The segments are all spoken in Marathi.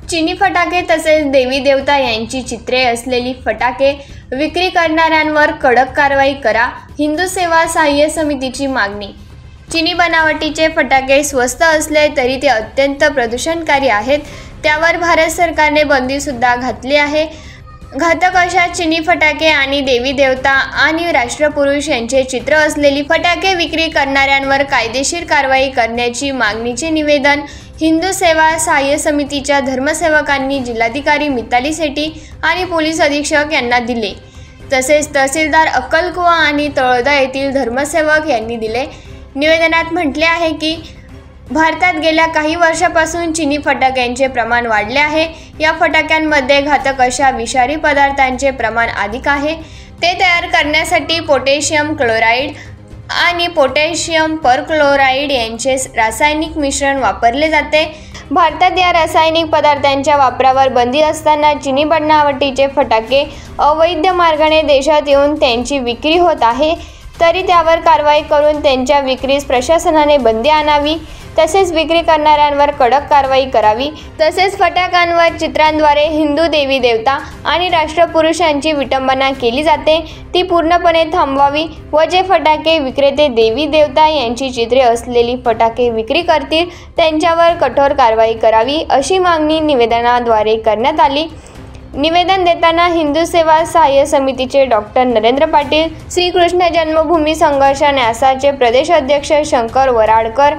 चिनी फटाके तसेच देवी देवता यांची चित्रे असलेली फटाके विक्री करणाऱ्यांवर कडक कारवाई करा, हिंदू सेवा सहाय्य समितीची मागणी। चिनी बनावटीचे फटाके स्वस्त असले तरी ते अत्यंत प्रदूषणकारी आहेत, त्यावर भारत सरकारने बंदी सुद्धा घातली आहे। घातक अशा चिनी फटाके आणि देवी देवता आणि राष्ट्रपुरुष यांचे चित्र असलेली फटाके विक्री करणाऱ्यांवर कायदेशीर कारवाई करण्याची मागणीचे निवेदन हिंदू सेवा सहाय्य समितीच्या धर्मसेवकांनी जिल्हाधिकारी मिताली सेठी आणि पोलीस अधीक्षक यांना दिले। तसेच तहसीलदार अक्कलकुवा आणि तळोदा येथील धर्मसेवक यांनी दिले। निवेदनात म्हटले आहे की भारतात गेल्या काही वर्षापासून चिनी फटाक्यांचे प्रमाण वाढले आहे। या फटाक्यांमध्ये घातक अशा विषारी पदार्थांचे प्रमाण अधिक आहे। ते तयार करण्यासाठी पोटॅशियम क्लोराईड आणि पोटॅशियम परक्लोराईड यांचे रासायनिक मिश्रण वापरले जाते। भारतात या रासायनिक पदार्थांच्या वापरावर बंदी असताना चिनी बनावटीचे फटाके अवैध मार्गाने देशात येऊन त्यांची विक्री होत आहे, तरी त्यावर कारवाई करून त्यांच्या विक्रीस प्रशासनाने बंदी आणावी, तसेच विक्री करणाऱ्यांवर कडक कारवाई करावी। तसेच फटाक्यांवर चित्रांद्वारे हिंदू देवी देवता आणि राष्ट्रपुरुषांची विटंबना केली जाते ती पूर्णपणे थांबवावी व जे फटाके विक्रेते देवी देवता यांची चित्रे असलेली फटाके विक्री करतील त्यांच्यावर कठोर कारवाई करावी, अशी मागणी निवेदनाद्वारे करण्यात आली। निवेदन देताना हिंदू सेवा सहाय्य समितीचे डॉक्टर नरेंद्र पाटील, श्रीकृष्ण जन्मभूमी संघर्ष न्यासाचे प्रदेश अध्यक्ष शंकर वराडकर,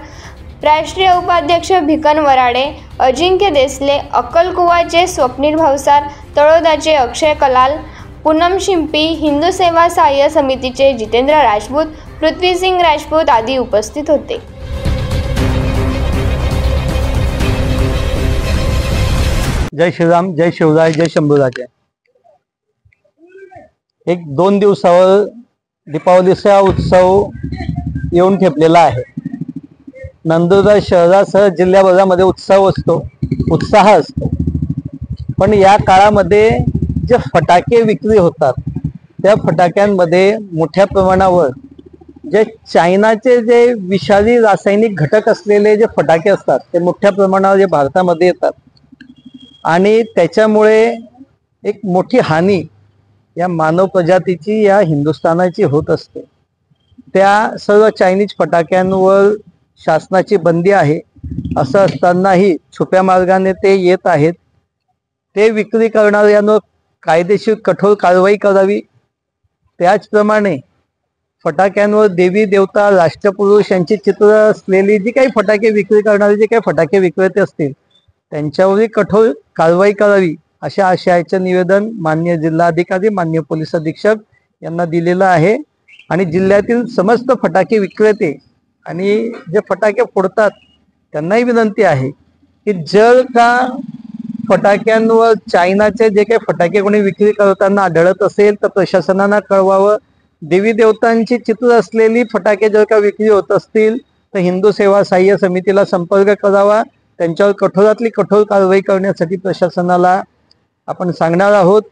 राष्ट्रीय उपाध्यक्ष भिकन वराडे, अजिंक्य देसले, अक्कलकुवाचे स्वप्नील भावसार, तळोदाचे अक्षय कलाल, पूनम शिंपी, हिंदू सेवा सहाय्य समितीचे जितेंद्र राजपूत, पृथ्वीसिंग राजपूत आदी उपस्थित होते। जय श्रीराम, जय शिवराय, जय शंभूराजे। एक 2 दिवसावर दीपावलीचा उत्सव येऊन ठेपलेला आहे। नंदुरबार शहरासह जिल्ह्याभरामध्ये उत्साह असतो, पण या काळामध्ये जे फटाके विक्री होतात त्या फटाक्यांमध्ये मोठ्या प्रमाणावर जे चायनाचे जे विषारी रासायनिक घटक असलेले जे फटाके असतात ते मोठ्या प्रमाणावर जे भारतामध्ये येतात आणि त्याच्यामुळे एक मोठी हानी या मानव प्रजातीची, या हिंदुस्थानाची होत असते। त्या सर्व चायनीज फटाक्यांवर शासनाची बंदी आहे, असं असतानाही छुप्या मार्गाने ते येत आहेत। ते विक्री करणाऱ्यांवर कायदेशीर कठोर कारवाई करावी। त्याचप्रमाणे फटाक्यांवर देवी देवता, राष्ट्रपुरुष यांची चित्र असलेली जी काही फटाके विक्री करणारे जे काही फटाके विक्रेते असतील त्यांच्यावरही कठोर कारवाई करावी, अशा आशयाचे निवेदन माननीय जिल्हाधिकारी, माननीय पोलीस अधीक्षक यांना दिलेलं आहे। आणि जिल्ह्यातील समस्त फटाके विक्रेते आणि जे फटाके फोडतात त्यांनाही विनंती आहे की जर का फटाक्यांवर चायनाचे जे काही फटाके कोणी विक्री करताना आढळत असेल तर प्रशासनाला कळवावं। देवी देवतांची चित्र असलेली फटाके जर का विक्री होत असतील तर हिंदू सेवा सहाय्य समितीला संपर्क करावा। त्यांच्यावर कठोरातली कठोर कारवाई करण्यासाठी प्रशासनाला आपण सांगणार आहोत।